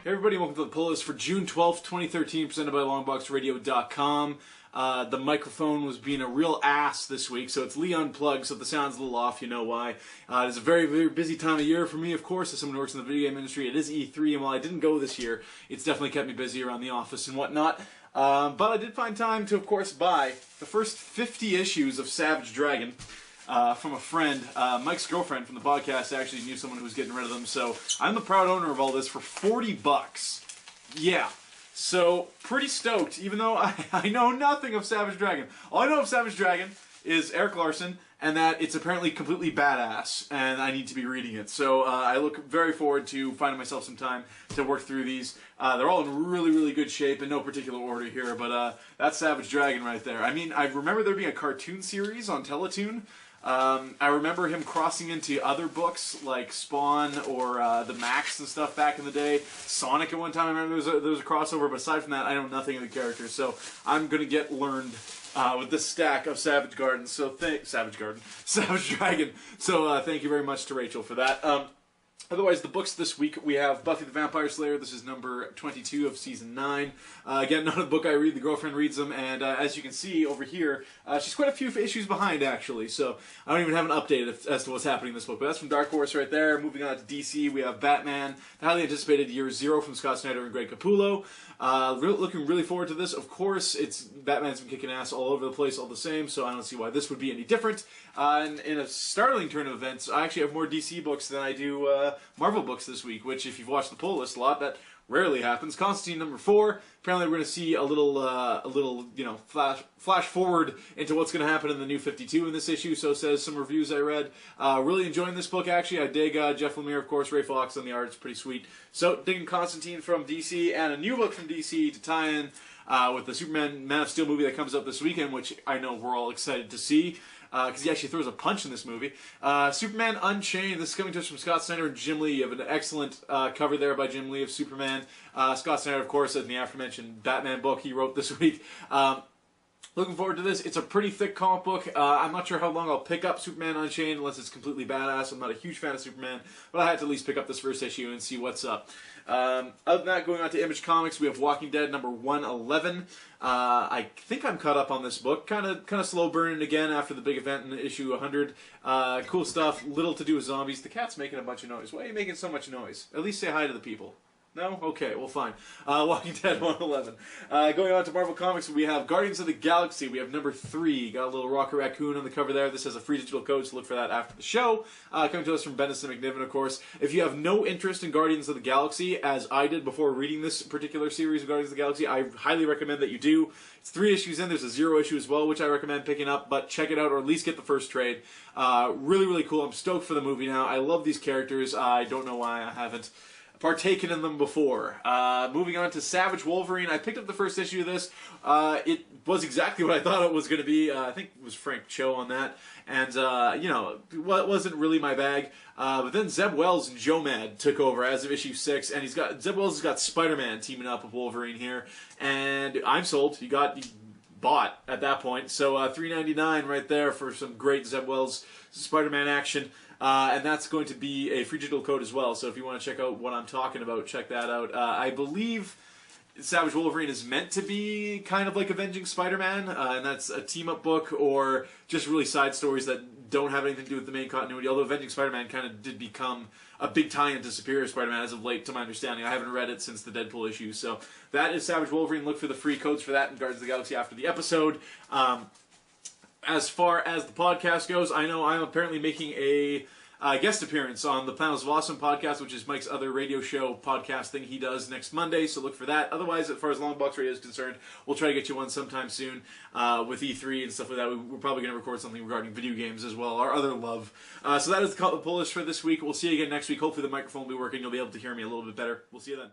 Hey everybody, welcome to the pull list for June 12th, 2013, presented by longboxradio.com. The microphone was being a real ass this week, so it's Lee Unplugged, so if the sound's a little off, you know why. It's a very, very busy time of year for me, of course, as someone who works in the video game industry. It is E3, and while I didn't go this year, it's definitely kept me busy around the office and whatnot. But I did find time to, of course, buy the first 50 issues of Savage Dragon. From a friend. Mike's girlfriend from the podcast actually knew someone who was getting rid of them, so I'm the proud owner of all this for 40 bucks. Yeah. So, pretty stoked, even though I know nothing of Savage Dragon. All I know of Savage Dragon is Eric Larson, and that it's apparently completely badass, and I need to be reading it. So, I look very forward to finding myself some time to work through these. They're all in really, really good shape, in no particular order here, but that's Savage Dragon right there. I mean, I remember there being a cartoon series on Teletoon. I remember him crossing into other books like Spawn or the Max and stuff back in the day. Sonic at one time, I remember there was a crossover, but aside from that, I know nothing of the characters. So I'm going to get learned with this stack of Savage Dragon. So Savage Dragon. So thank you very much to Rachel for that. Otherwise, the books this week, we have Buffy the Vampire Slayer. This is number 22 of Season 9. Again, not a book I read, the girlfriend reads them, and as you can see over here, she's quite a few issues behind, actually, so I don't even have an update as to what's happening in this book, but that's from Dark Horse right there. Moving on to DC, we have Batman, the highly anticipated Year Zero from Scott Snyder and Greg Capullo. Looking really forward to this. Of course, Batman's been kicking ass all over the place all the same, so I don't see why this would be any different. And in a startling turn of events, I actually have more DC books than I do Marvel books this week, which, if you've watched the pull list a lot, that rarely happens. Constantine number 4. Apparently, we're going to see a little, flash forward into what's going to happen in the new 52 in this issue. So says some reviews I read. Really enjoying this book. Actually, I dig Jeff Lemire, of course, Ray Fox on the art. It's pretty sweet. So digging Constantine from DC, and a new book from DC to tie in with the Superman Man of Steel movie that comes up this weekend, which I know we're all excited to see. Because he actually throws a punch in this movie. Superman Unchained. This is coming to us from Scott Snyder and Jim Lee. You have an excellent cover there by Jim Lee of Superman. Scott Snyder, of course, in the aforementioned Batman book he wrote this week. Looking forward to this. It's a pretty thick comic book. I'm not sure how long I'll pick up Superman Unchained unless it's completely badass. I'm not a huge fan of Superman, but I had to at least pick up this first issue and see what's up. Other than that, going on to Image Comics, we have Walking Dead number 111. I think I'm caught up on this book. Kind of slow burning again after the big event in issue 100. Cool stuff. Little to do with zombies. The cat's making a bunch of noise. Why are you making so much noise? At least say hi to the people. No? Okay, well fine. Walking Dead 111. Going on to Marvel Comics, we have Guardians of the Galaxy. We have number 3. Got a little Rocket Raccoon on the cover there. This has a free digital code, so look for that after the show. Coming to us from Bennison McNiven, of course. If you have no interest in Guardians of the Galaxy, as I did before reading this particular series of Guardians of the Galaxy, I highly recommend that you do. It's 3 issues in. There's a 0 issue as well, which I recommend picking up, but check it out or at least get the first trade. Really, really cool. I'm stoked for the movie now. I love these characters. I don't know why I haven't partaken in them before. Moving on to Savage Wolverine. I picked up the first issue of this. It was exactly what I thought it was going to be. I think it was Frank Cho on that. And, it wasn't really my bag. But then Zeb Wells and Joe Mad took over as of issue 6. And Zeb Wells has got Spider-Man teaming up with Wolverine here. And I'm sold. He bought at that point. So $3.99 right there for some great Zeb Wells Spider-Man action. And that's going to be a free digital code as well, so if you want to check out what I'm talking about, check that out. I believe Savage Wolverine is meant to be kind of like Avenging Spider-Man, and that's a team-up book or just really side stories that don't have anything to do with the main continuity, although Avenging Spider-Man kind of did become a big tie-in to Superior Spider-Man as of late, to my understanding. I haven't read it since the Deadpool issue, so that is Savage Wolverine. Look for the free codes for that in Guardians of the Galaxy after the episode. As far as the podcast goes, I know I'm apparently making a guest appearance on the Panels of Awesome podcast, which is Mike's other radio show podcast thing he does next Monday, so look for that. Otherwise, as far as Longbox Radio is concerned, we'll try to get you one sometime soon with E3 and stuff like that. We're probably going to record something regarding video games as well, our other love. So that is the pull list for this week. We'll see you again next week. Hopefully the microphone will be working. You'll be able to hear me a little bit better. We'll see you then.